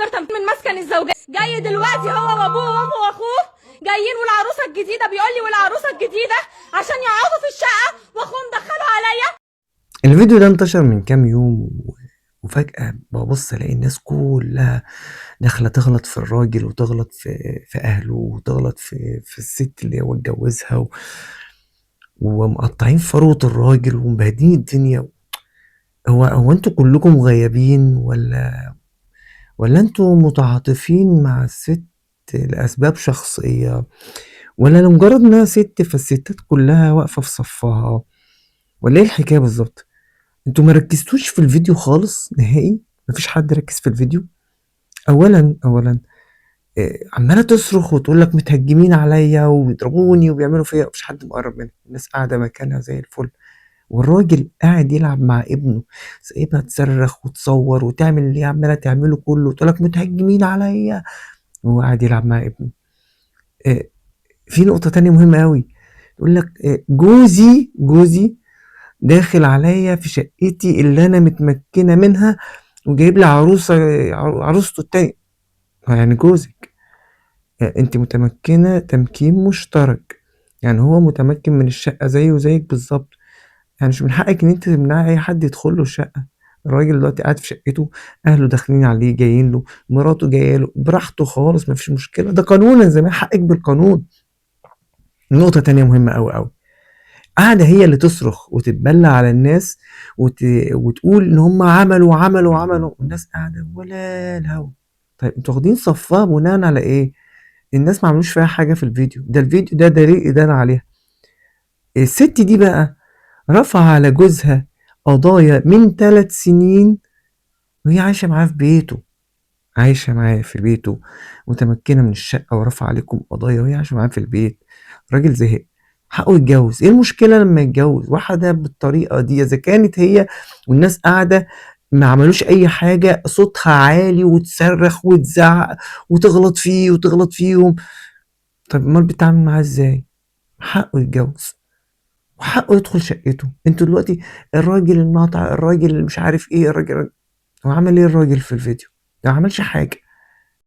محضر تمثيل من مسكن الزوجات، جاي دلوقتي هو وابوه وامه واخوه جايين والعروسه الجديده بيقول لي والعروسه الجديده عشان يقعدوا في الشقه واخوهم دخلوا عليا. الفيديو ده انتشر من كام يوم وفجأة ببص الاقي الناس كلها داخلة تغلط في الراجل وتغلط في اهله وتغلط في الست اللي هو اتجوزها ومقطعين فروة الراجل ومبهدين الدنيا. هو انتوا كلكم غيابين ولا انتوا متعاطفين مع الست لأسباب شخصية، ولا لمجرد انها ست فالستات كلها واقفة في صفها، ولا ايه الحكاية بالظبط؟ انتوا ما ركزتوش في الفيديو خالص نهائي، مفيش حد ركز في الفيديو. اولا عمالة تصرخ وتقول لك متهجمين عليا وبيضربوني وبيعملوا فيا، مفيش حد مقرب منها، الناس قاعدة مكانها زي الفل، والراجل قاعد يلعب مع ابنه، سايبها تصرخ وتصور وتعمل اللي هي عمالة تعمله كله وتقول لك متهجمين عليا، وهو قاعد يلعب مع ابنه. آه، في نقطة تانية مهمة أوي، يقول لك جوزي داخل عليا في شقتي اللي أنا متمكنة منها وجايب لي عروسته التانية. يعني جوزك، أنت متمكنة تمكين مشترك، يعني هو متمكن من الشقة زيه وزيك بالظبط، يعني مش من حقك إن أنت تمنعي أي حد يدخل له الشقة. الراجل دلوقتي قاعد في شقته، أهله داخلين عليه جايين له، مراته جاية له براحته خالص، مفيش مشكلة، ده قانونا زي ما حقك بالقانون. نقطة تانية مهمة أوي، قاعدة هي اللي تصرخ وتتبلى على الناس وتقول إن هم عملوا والناس قاعدة ولا الهوا. طيب انتوا واخدين صفها بناء على إيه؟ الناس ما عملوش فيها حاجة في الفيديو ده، الفيديو ده دليل إدانة عليها. الست دي بقى رفع على جوزها قضايا من 3 سنين وهي عايشة معاه في بيته، عايشة معاه في بيته متمكنة من الشقة، ورفع عليكم قضايا وهي عايشة معاه في البيت. راجل زهق، حقه يتجوز، ايه المشكلة لما يتجوز واحدة بالطريقة دي؟ اذا كانت هي والناس قاعدة ما عملوش اي حاجة، صوتها عالي وتصرخ وتزعق وتغلط فيه وتغلط فيهم، طب امال بتعمل معاه ازاي؟ حقه يتجوز وحقه يدخل شقته. انتوا دلوقتي الراجل الناطع، الراجل اللي مش عارف ايه، الراجل هو عمل ايه الراجل في الفيديو؟ ده ما عملش حاجة،